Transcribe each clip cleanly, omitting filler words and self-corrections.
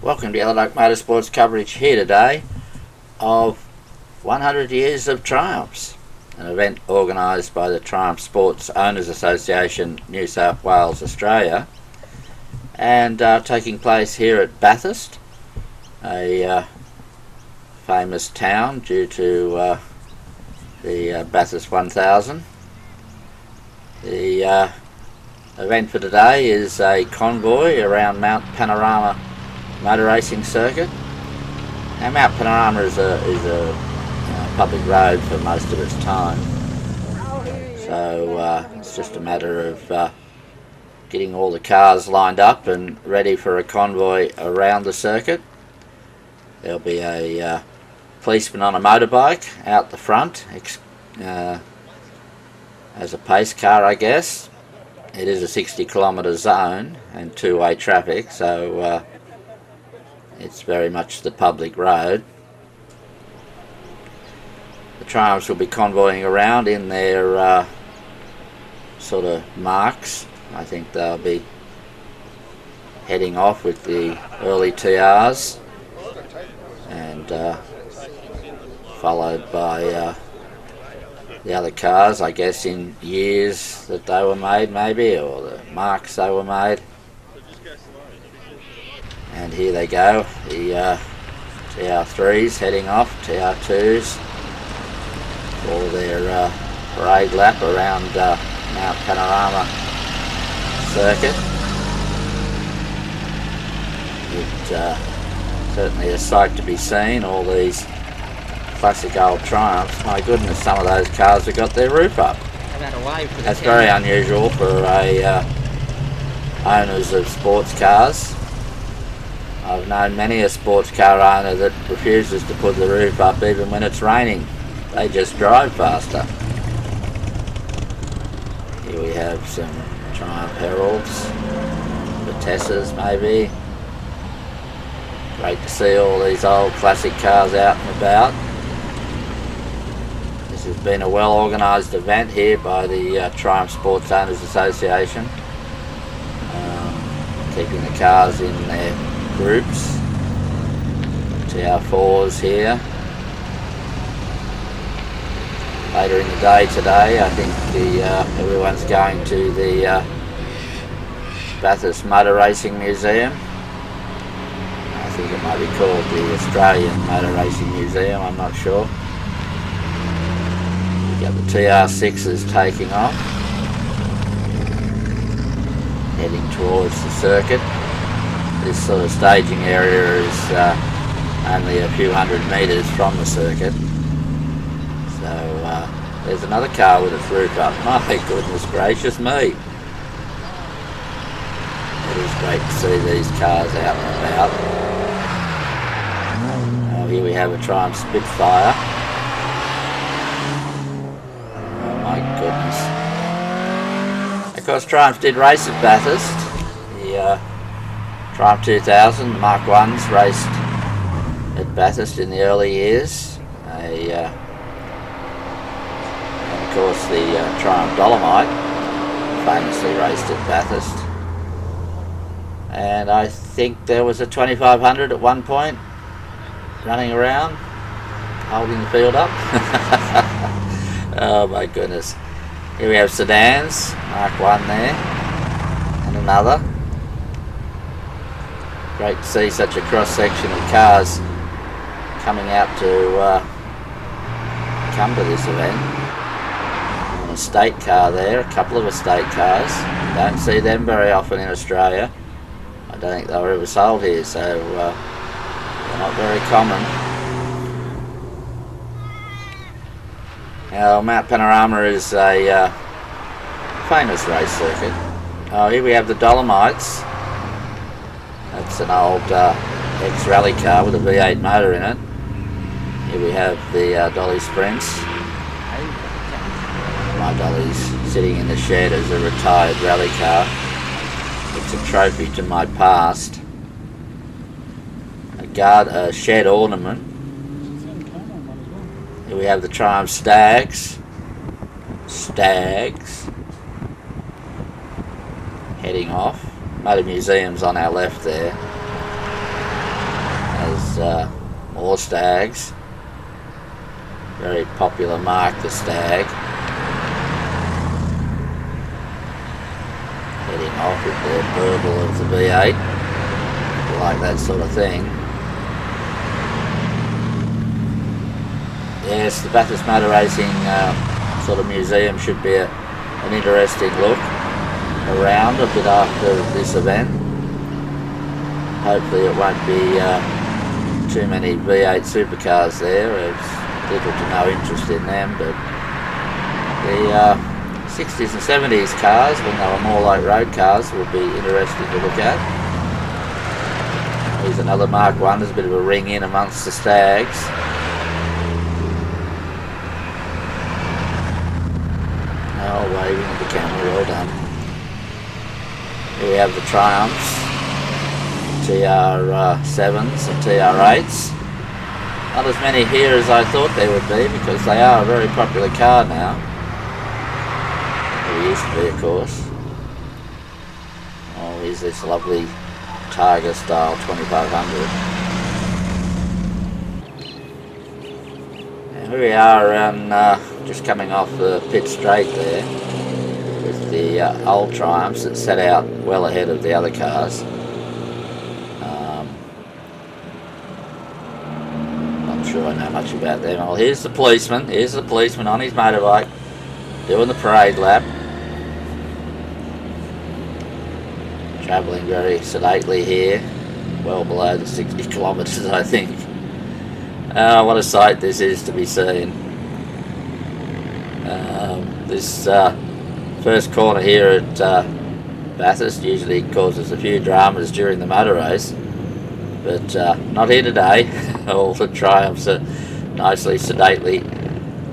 Welcome to Yellow Duck Motorsports coverage here today of 100 Years of Triumphs, an event organised by the Triumph Sports Owners Association, New South Wales, Australia, and taking place here at Bathurst, a famous town due to the Bathurst 1000. The event for today is a convoy around Mount Panorama motor racing circuit. Now, Mount Panorama is a public road for most of its time, so it's just a matter of getting all the cars lined up and ready for a convoy around the circuit. There'll be a policeman on a motorbike out the front as a pace car, I guess. It is a 60-kilometre zone and two-way traffic, so it's very much the public road. The Triumphs will be convoying around in their sort of marks. I think they'll be heading off with the early TRs and followed by the other cars, I guess, in years that they were made, maybe, or the marks they were made. And here they go, the TR3s heading off, TR2s, for their parade lap around Mount Panorama circuit. It's certainly a sight to be seen, all these classic old Triumphs. My goodness, some of those cars have got their roof up. That's very unusual for owners of sports cars. I've known many a sports car owner that refuses to put the roof up even when it's raining. They just drive faster. Here we have some Triumph Heralds, Vitesses maybe. Great to see all these old classic cars out and about. This has been a well organised event here by the Triumph Sports Owners Association, keeping the cars in their groups. TR4s here. Later in the day today, I think everyone's going to the Bathurst Motor Racing Museum. I think it might be called the Australian Motor Racing Museum, I'm not sure. We've got the TR6s taking off, heading towards the circuit. This sort of staging area is only a few hundred metres from the circuit. So there's another car with its roof up. My goodness gracious me. It is great to see these cars out and about. Here we have a Triumph Spitfire. Oh my goodness. Of course, Triumph did race at Bathurst. The Triumph 2000 Mark 1s raced at Bathurst in the early years. And of course the Triumph Dolomite famously raced at Bathurst. And I think there was a 2500 at one point running around, holding the field up. Oh my goodness. Here we have sedans, Mark 1 there, and another. Great to see such a cross-section of cars coming out to come to this event. An estate car there, a couple of estate cars. Don't see them very often in Australia. I don't think they were ever sold here, so they're not very common. Now, Mount Panorama is a famous race circuit. Oh, here we have the Dolomites. That's an old ex-rally car with a V8 motor in it. Here we have the Dolly Sprints. My Dolly's sitting in the shed as a retired rally car. It's a trophy to my past. A shed ornament. Here we have the Triumph Stags. heading off. Motor Museum's on our left there. There's more stags. Very popular mark, the stag. Heading off with the burble of the V8. Like that sort of thing. Yes, the Bathurst Motor Racing sort of museum should be an interesting look around a bit after this event. Hopefully it won't be too many V8 supercars there. There's little to no interest in them, but the 60s and 70s cars, when they were more like road cars, will be interesting to look at. Here's another Mark 1, there's a bit of a ring in amongst the stags. Oh, waving at the camera, well done. Here we have the Triumphs, TR7s and TR8s. Not as many here as I thought there would be, because they are a very popular car now. They used to be, of course. Oh, here's this lovely Targa style 2500. And here we are on, just coming off the pit straight there with the old Triumphs that set out well ahead of the other cars. Not sure I know much about them. Well, here's the policeman. Here's the policeman on his motorbike doing the parade lap. Travelling very sedately here, well below the 60 kilometres I think. What a sight this is to be seen. This first corner here at Bathurst usually causes a few dramas during the motor race, but not here today. All the Triumphs are nicely sedately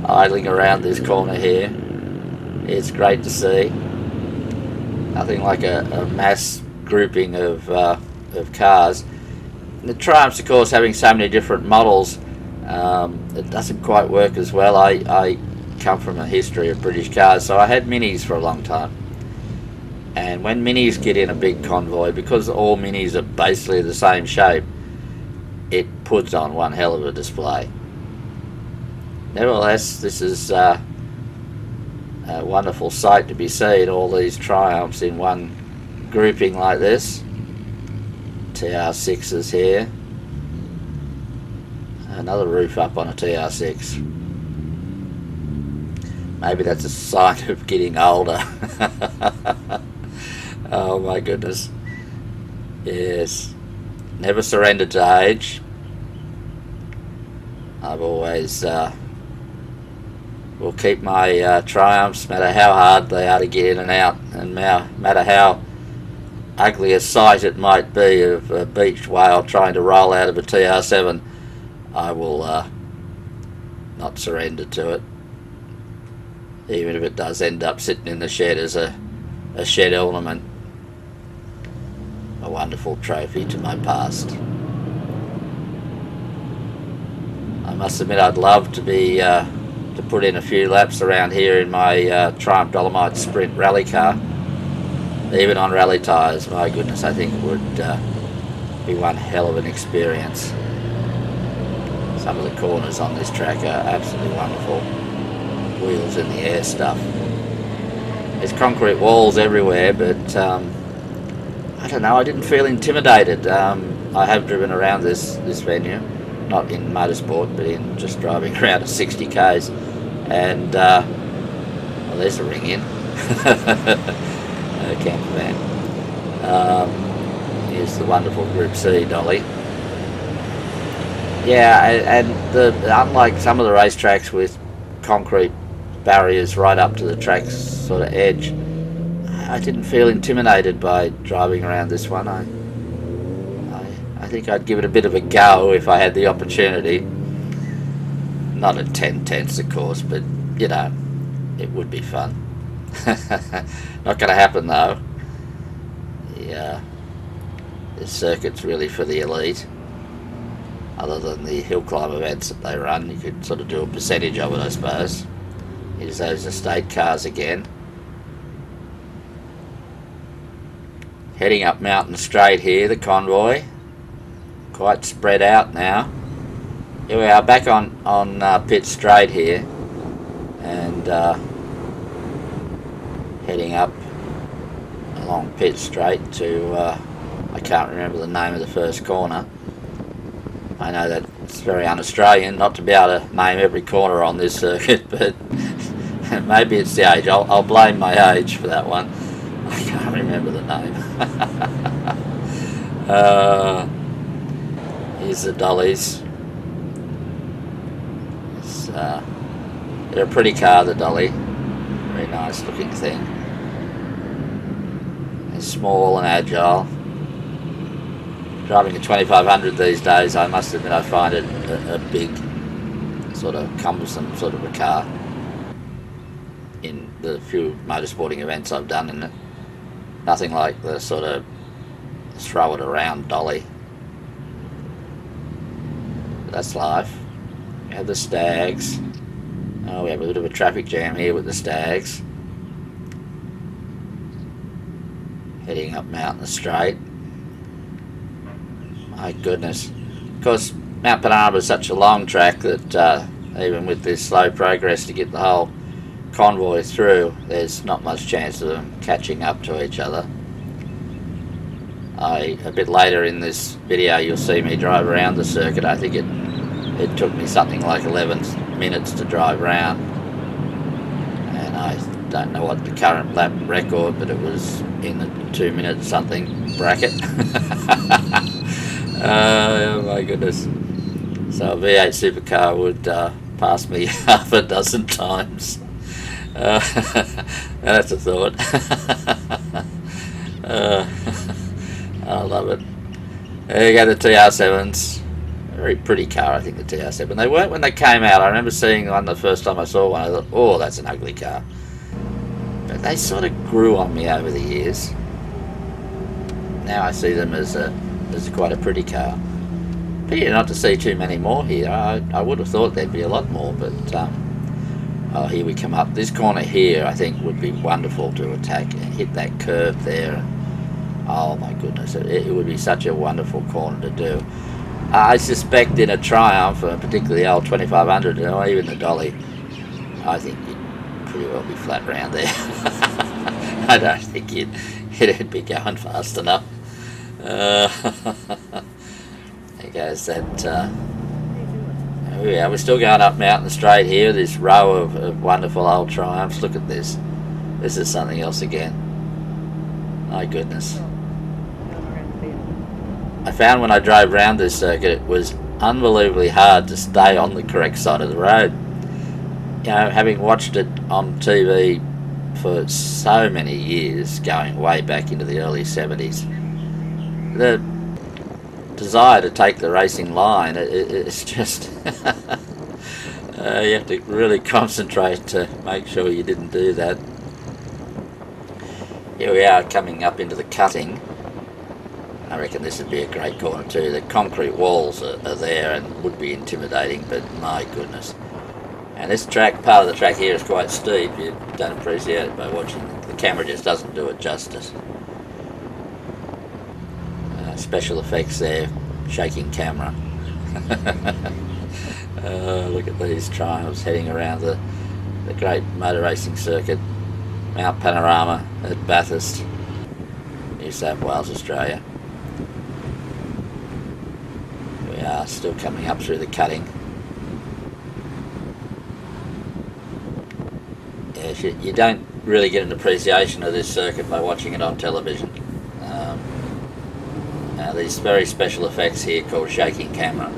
idling around this corner here. It's great to see. Nothing like a mass grouping of cars. The Triumphs, of course, having so many different models, it doesn't quite work as well. I come from a history of British cars, so I had Minis for a long time. And when Minis get in a big convoy, because all Minis are basically the same shape, it puts on one hell of a display. Nevertheless, this is a wonderful sight to be seen, all these Triumphs in one grouping like this. TR6s here. Another roof up on a TR6. Maybe that's a sign of getting older. Oh my goodness. Yes. Never surrendered to age. I've always will keep my Triumphs, no matter how hard they are to get in and out, and no matter how ugly a sight it might be of a beached whale trying to roll out of a TR7, I will not surrender to it, even if it does end up sitting in the shed as a shed ornament. A wonderful trophy to my past. I must admit I'd love to be to put in a few laps around here in my Triumph Dolomite Sprint rally car, even on rally tyres. My goodness, I think it would be one hell of an experience. Some of the corners on this track are absolutely wonderful. Wheels in the air stuff. There's concrete walls everywhere, but I don't know, I didn't feel intimidated. I have driven around this venue, not in motorsport, but in just driving around at 60 k's, and well, there's a ring in. Camper van. Here's the wonderful Group C dolly. Yeah, and unlike some of the racetracks with concrete barriers right up to the track's sort of edge, I didn't feel intimidated by driving around this one. I think I'd give it a bit of a go if I had the opportunity. Not at 10 tenths, of course, but you know, it would be fun. Not going to happen though. The circuit's really for the elite. Other than the hill climb events that they run, you could sort of do a percentage of it, I suppose. Here's those estate cars again. Heading up Mountain Straight here, the Convoy. Quite spread out now. Here we are back on Pitt Straight here, and heading up along Pitt Straight to, I can't remember the name of the first corner. I know that it's very un-Australian not to be able to name every corner on this circuit, but maybe it's the age. I'll blame my age for that one. I can't remember the name. Here's the dollies. They're a pretty car, the dolly. Very nice looking thing. It's small and agile. Driving a 2500 these days, I must admit I find it a big, sort of cumbersome sort of a car. In the few motorsporting events I've done in it. Nothing like the sort of throw it around dolly. That's life. We have the Stags. Oh, we have a bit of a traffic jam here with the Stags. Heading up Mountain Straight. My goodness. Of course, Mount Panorama is such a long track that even with this slow progress to get the whole convoy through, there's not much chance of them catching up to each other. A bit later in this video you'll see me drive around the circuit. I think it took me something like 11 minutes to drive around, and I don't know what the current lap record, but it was in the 2 minute something bracket. Oh my goodness. So a V8 supercar would pass me half a dozen times. That's a thought. I love it. There you go, the TR7s. Very pretty car, I think, the TR7. They weren't when they came out. I remember seeing one the first time I saw one. I thought, oh, that's an ugly car. But they sort of grew on me over the years. Now I see them as quite a pretty car. Pity not to see too many more here. I would have thought there'd be a lot more, but oh, here we come up. This corner here, I think, would be wonderful to attack and hit that curve there. Oh my goodness, it would be such a wonderful corner to do. I suspect in a Triumph, particularly the old 2500, or even the Dolly, I think you'd pretty well be flat round there. I don't think it'd be going fast enough. There goes that. Oh yeah, we're still going up Mountain Straight here, this row of wonderful old Triumphs. Look at this. This is something else again. My goodness. I found when I drove around this circuit it was unbelievably hard to stay on the correct side of the road. You know, having watched it on TV for so many years, going way back into the early 70s, the desire to take the racing line, it's just you have to really concentrate to make sure you didn't do that. Here we are coming up into the cutting. I reckon this would be a great corner too. The concrete walls are there and would be intimidating, but my goodness. And this track, part of the track here is quite steep. You don't appreciate it by watching. The camera just doesn't do it justice. Special effects there, shaking camera. Look at these Triumphs heading around the great motor racing circuit, Mount Panorama at Bathurst, New South Wales, Australia. We are still coming up through the cutting. Yes, you don't really get an appreciation of this circuit by watching it on television. These very special effects here called shaking camera.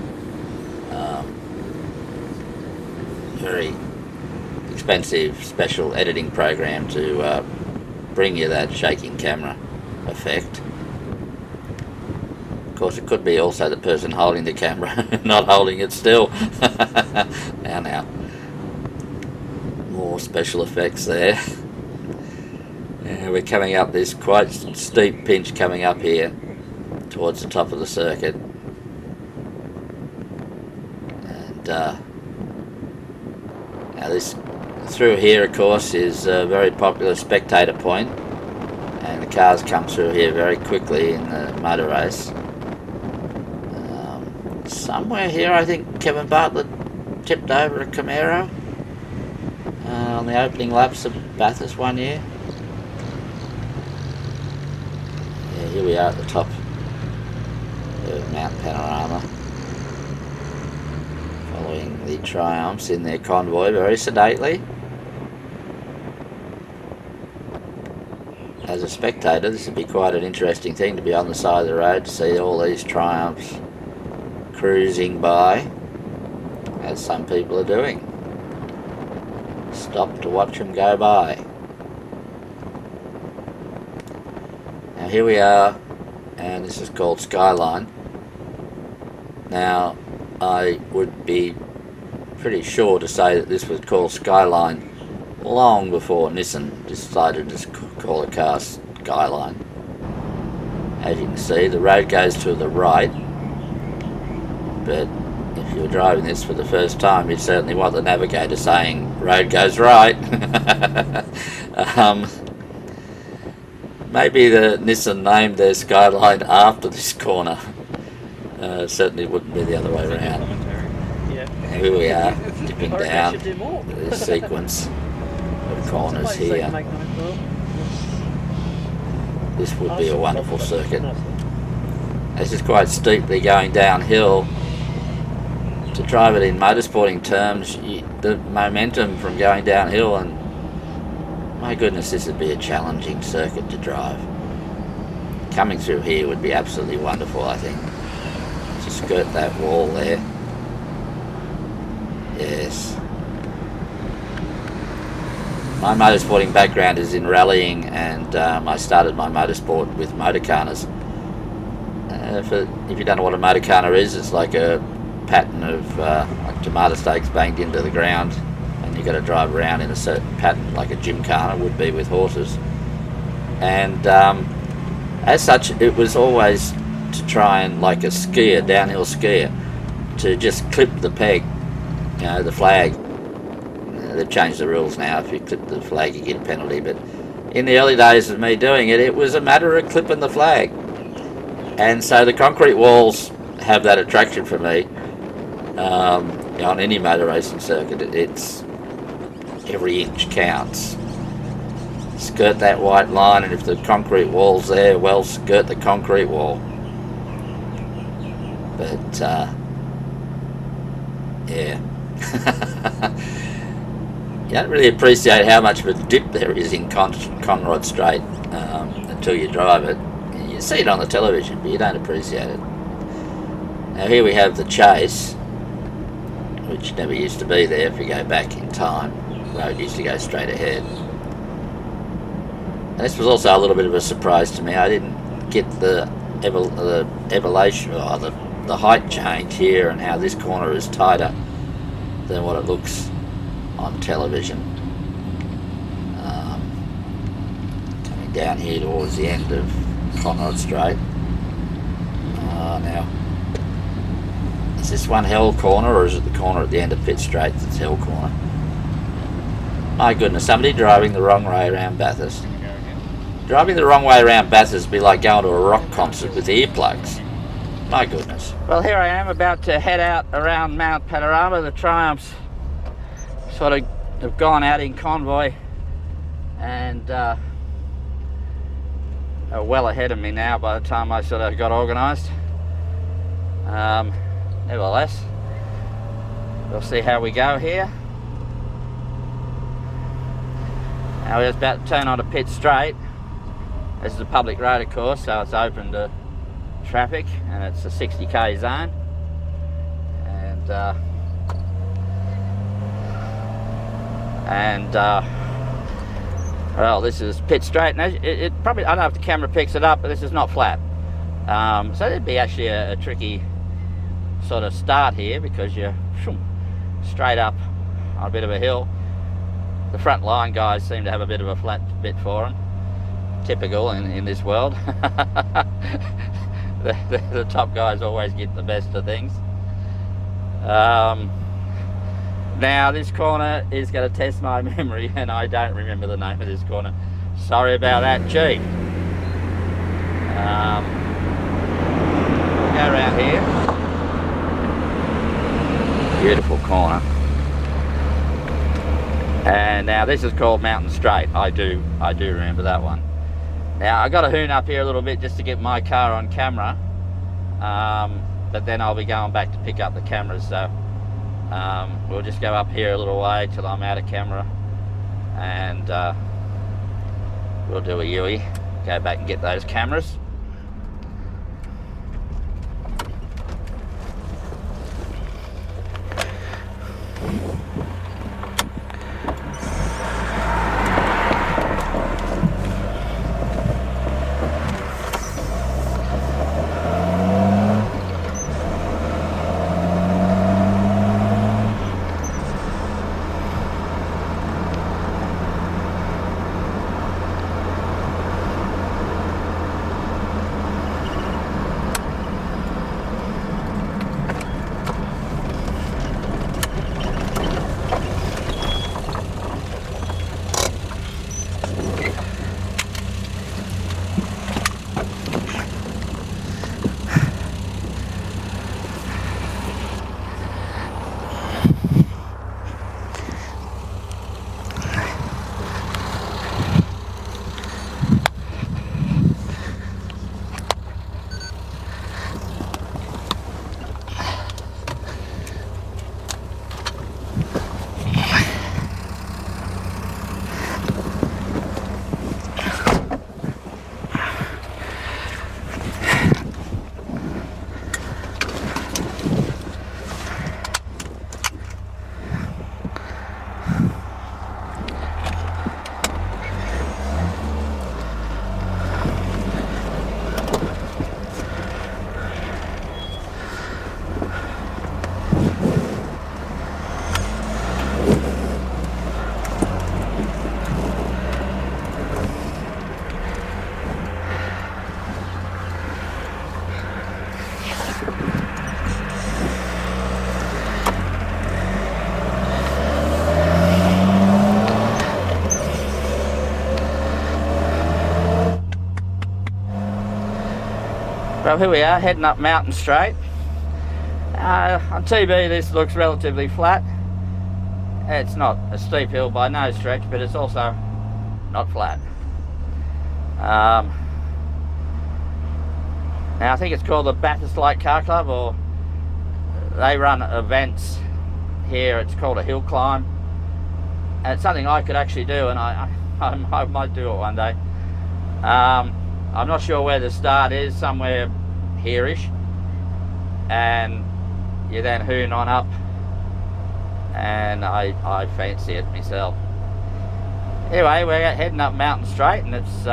Very expensive special editing program to bring you that shaking camera effect. Of course, it could be also the person holding the camera not holding it still. Now. More special effects there. We're coming up this quite steep pinch coming up here towards the top of the circuit. And now this through here, of course, is a very popular spectator point. and the cars come through here very quickly in the motor race. Somewhere here I think Kevin Bartlett tipped over a Camaro on the opening laps of Bathurst one year. Yeah, here we are at the top of Mount Panorama, following the Triumphs in their convoy very sedately. As a spectator, this would be quite an interesting thing to be on the side of the road to see all these Triumphs cruising by, as some people are doing. Stop to watch them go by. Now here we are, and this is called Skyline. Now I would be pretty sure to say that this was called Skyline long before Nissan decided to call a car Skyline. As you can see, the road goes to the right, but if you were driving this for the first time, you'd certainly want the navigator saying road goes right. Maybe the Nissan named their Skyline after this corner. Certainly wouldn't be the other way around. And here we are, dipping down this sequence of corners here. This would be a wonderful circuit. This is quite steeply going downhill. To drive it in motorsporting terms, the momentum from going downhill, and my goodness, this would be a challenging circuit to drive. Coming through here would be absolutely wonderful, I think. To skirt that wall there. Yes. My motorsporting background is in rallying, and I started my motorsport with motorcarners. If you don't know what a motorcarner is, it's like a pattern of like tomato stakes banged into the ground, and you've got to drive around in a certain pattern like a gymkhana would be with horses. And as such, it was always to try and, like a skier, downhill skier, to just clip the peg, you know, the flag. They've changed the rules now. If you clip the flag, you get a penalty, but in the early days of me doing it, it was a matter of clipping the flag. And so the concrete walls have that attraction for me. On any motor racing circuit, it's every inch counts. Skirt that white line, and if the concrete wall's there, well, skirt the concrete wall. But yeah. You don't really appreciate how much of a dip there is in Conrod Straight until you drive it. You see it on the television, but you don't appreciate it. Now here we have the Chase, which never used to be there if you go back in time. The road used to go straight ahead. And this was also a little bit of a surprise to me. I didn't get the elevation, or the height change here, and how this corner is tighter than what it looks on television. Coming down here towards the end of Conrod Straight. Now, is this one hell corner, or is it the corner at the end of Pitt Straight that's hell corner? My goodness, somebody driving the wrong way around Bathurst. Driving the wrong way around Bathurst would be like going to a rock concert with earplugs. My goodness. Well, here I am about to head out around Mount Panorama. The Triumphs sort of have gone out in convoy and are well ahead of me now by the time I sort of got organised. Nevertheless, we'll see how we go here. Now we're just about to turn onto Pitt Straight. This is a public road, of course, so it's open to traffic, and it's a 60k zone. And well, this is Pitt Straight. Now, it probably, I don't know if the camera picks it up, but this is not flat. So it'd be actually a tricky sort of start here, because you're straight up on a bit of a hill. The front line guys seem to have a bit of a flat bit for them. Typical in this world. the top guys always get the best of things. Now this corner is going to test my memory, and I don't remember the name of this corner. Sorry about that. Gee, We'll go around here. Beautiful corner. And now this is called Mountain Straight. I do remember that one. Now I got to hoon up here a little bit just to get my car on camera, but then I'll be going back to pick up the cameras, so we'll just go up here a little way till I'm out of camera, and we'll do a U-ey, go back and get those cameras. Well, here we are, heading up Mountain Straight. On TV this looks relatively flat. It's not a steep hill by no stretch, but it's also not flat. Now I think it's called the Bathurst Light Car Club, or they run events here. It's called a hill climb, and it's something I could actually do, and I might do it one day. I'm not sure where the start is, somewhere here-ish, and you then hoon on up, and I fancy it myself. Anyway, we're heading up Mountain Straight, and it's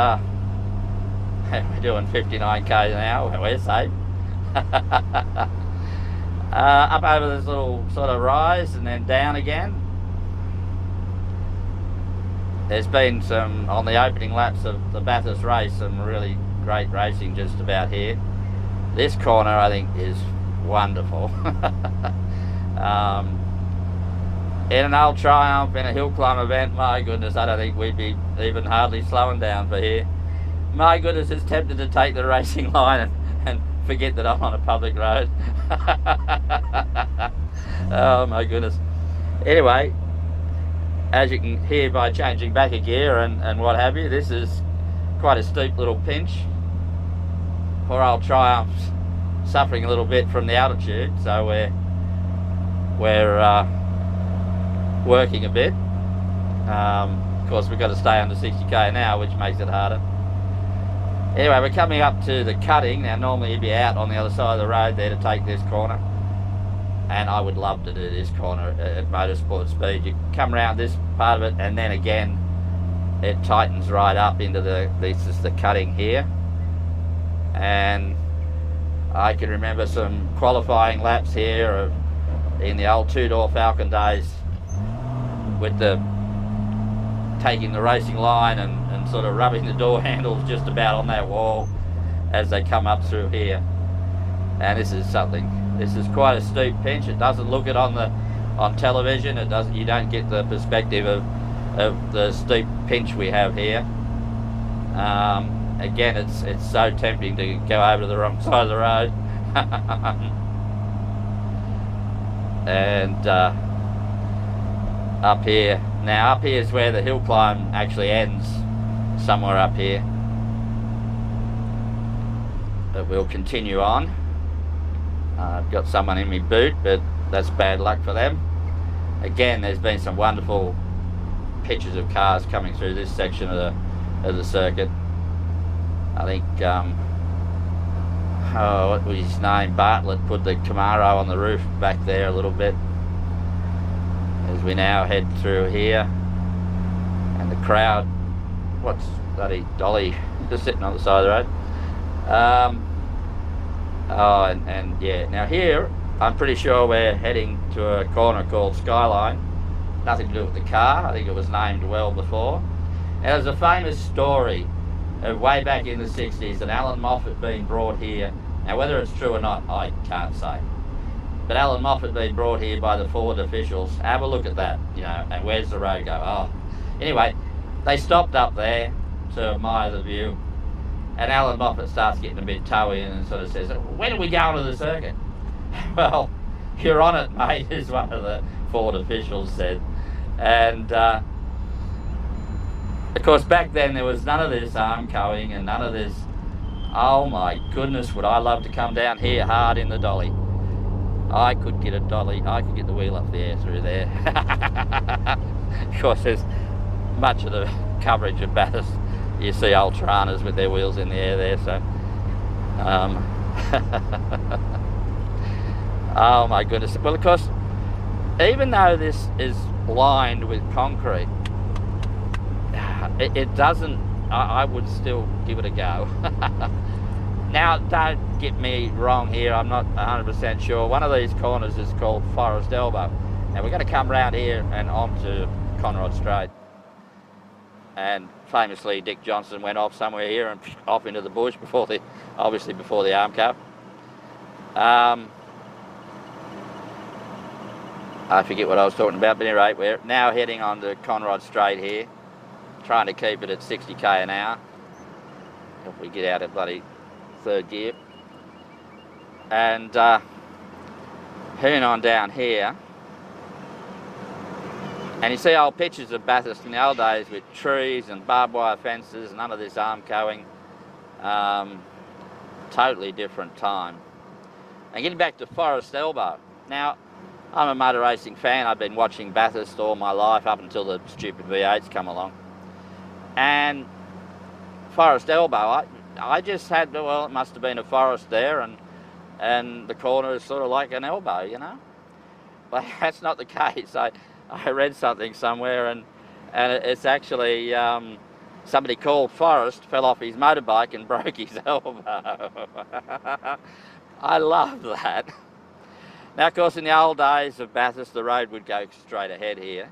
we're doing 59 k's an hour. We're safe. Up over this little sort of rise and then down again. There's been some, on the opening laps of the Bathurst race, some really great racing just about here. This corner I think is wonderful. In an old Triumph, in a hill climb event, my goodness, I don't think we'd be even hardly slowing down for here. My goodness, it's tempted to take the racing line and forget that I'm on a public road. Oh my goodness. Anyway, as you can hear by changing back a gear and what have you, this is quite a steep little pinch. Poor old Triumph's suffering a little bit from the altitude, so we're working a bit. Of course, we've got to stay under 60k an hour, which makes it harder. Anyway, we're coming up to the cutting. Now normally you'd be out on the other side of the road there to take this corner, and I would love to do this corner at motorsport speed. You come around this part of it, and then again it tightens right up into this is the cutting here. And I can remember some qualifying laps here in the old two-door Falcon days, with the taking the racing line and sort of rubbing the door handles just about on that wall as they come up through here. And this is quite a steep pinch. It doesn't look it on television. It doesn't. You don't get the perspective of the steep pinch we have here. again, it's so tempting to go over to the wrong side of the road. And up here, now up here is where the hill climb actually ends, somewhere up here. But we'll continue on. I've got someone in my boot, but that's bad luck for them. Again, there's been some wonderful pictures of cars coming through this section of the circuit. I think, what was his name, Bartlett, put the Camaro on the roof back there a little bit. As we now head through here, and the crowd, what's bloody Dolly just sitting on the side of the road. And yeah, now here I'm pretty sure we're heading to a corner called Skyline. Nothing to do with the car, I think it was named well before. And there's a famous story of way back in the 60s and Alan Moffat being brought here. Now whether it's true or not, I can't say. But Alan Moffat being brought here by the Ford officials. Have a look at that, you know, and where's the road go? Oh, anyway, they stopped up there to admire the view. And Alan Moffat starts getting a bit toey and sort of says, when are we going to the circuit? Well, you're on it, mate, is one of the Ford officials said. And of course back then there was none of this arm coing and none of this, oh my goodness, would I love to come down here hard in the dolly. I could get a dolly, I could get the wheel up the air through there. Of course there's much of the coverage of Bathurst. You see Ultranas with their wheels in the air there, so oh my goodness. Well, of course, even though this is lined with concrete, it doesn't, I would still give it a go. Now, don't get me wrong here, I'm not 100% sure. One of these corners is called Forest Elbow. Now we're going to come round here and onto Conrod Straight. And famously, Dick Johnson went off somewhere here and off into the bush before the, obviously before the arm cup. I forget what I was talking about, but anyway, we're now heading on to Conrod Straight here, trying to keep it at 60k an hour. If we get out of bloody third gear. And heading on down here. And you see old pictures of Bathurst in the old days with trees and barbed wire fences, none of this arm coing. Totally different time. And getting back to Forest Elbow. Now, I'm a motor racing fan. I've been watching Bathurst all my life up until the stupid V8s come along. And Forest Elbow, I just had, well, it must have been a forest there and the corner is sort of like an elbow, you know. But that's not the case. I read something somewhere and it's actually somebody called Forrest fell off his motorbike and broke his elbow. I love that. Now of course in the old days of Bathurst the road would go straight ahead here,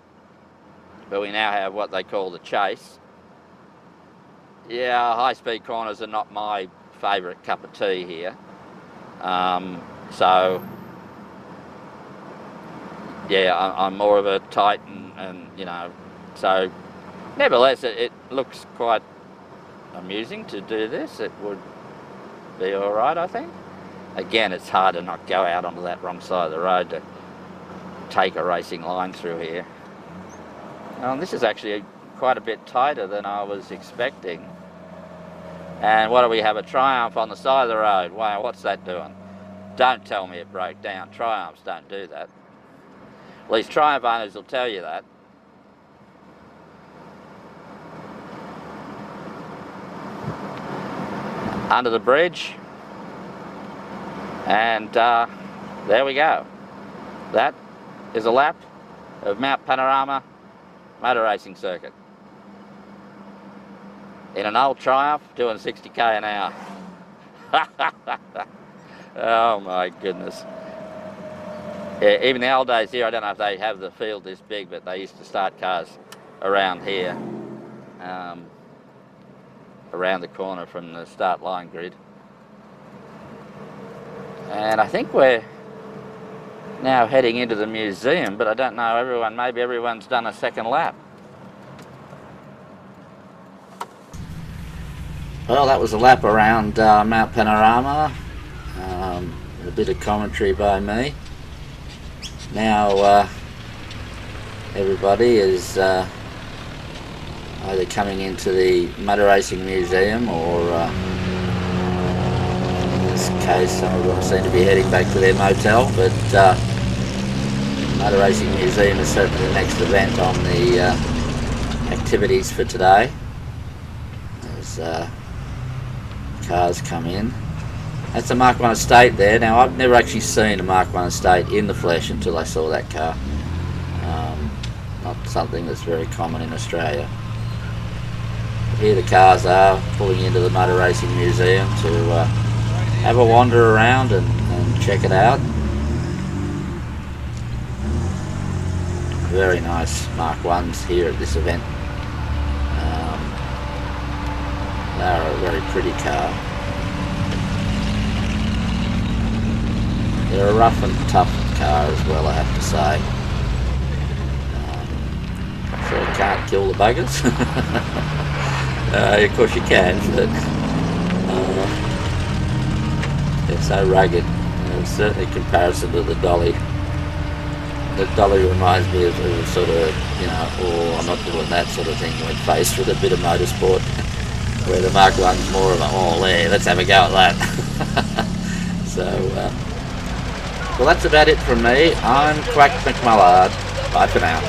but we now have what they call the chase. Yeah, high-speed corners are not my favourite cup of tea here. So yeah, I'm more of a Titan, and you know, so nevertheless it looks quite amusing to do this. It would be alright, I think. Again, it's hard to not go out onto that wrong side of the road to take a racing line through here. This is actually quite a bit tighter than I was expecting. And what do we have, a Triumph on the side of the road? Wow, what's that doing? Don't tell me it broke down. Triumphs don't do that. At least Triumph owners will tell you that. Under the bridge. And there we go. That is a lap of Mount Panorama Motor Racing Circuit. In an old Triumph doing 60k an hour. Oh my goodness. Yeah, even the old days here, I don't know if they have the field this big, but they used to start cars around here, around the corner from the start line grid. And I think we're now heading into the museum, but I don't know, maybe everyone's done a second lap. Well, that was a lap around Mount Panorama. A bit of commentary by me. Now everybody is either coming into the Motor Racing Museum or in this case some of them seem to be heading back to their motel, but Motor Racing Museum is certainly the next event on the activities for today as cars come in. That's a Mark 1 estate there. Now, I've never actually seen a Mark 1 estate in the flesh until I saw that car. Not something that's very common in Australia. Here the cars are pulling into the Motor Racing Museum to have a wander around and check it out. Very nice Mark 1s here at this event. They're a very pretty car. They're a rough and tough car as well, I have to say. So you can't kill the buggers. Of course you can, but they're so rugged. Certainly in comparison to the Dolly. The Dolly reminds me of sort of, oh, I'm not doing that sort of thing when faced with a bit of motorsport. Where the Mark 1's more of a, oh, there, let's have a go at that. So, well, that's about it from me. I'm Quack McMullard. Bye for now.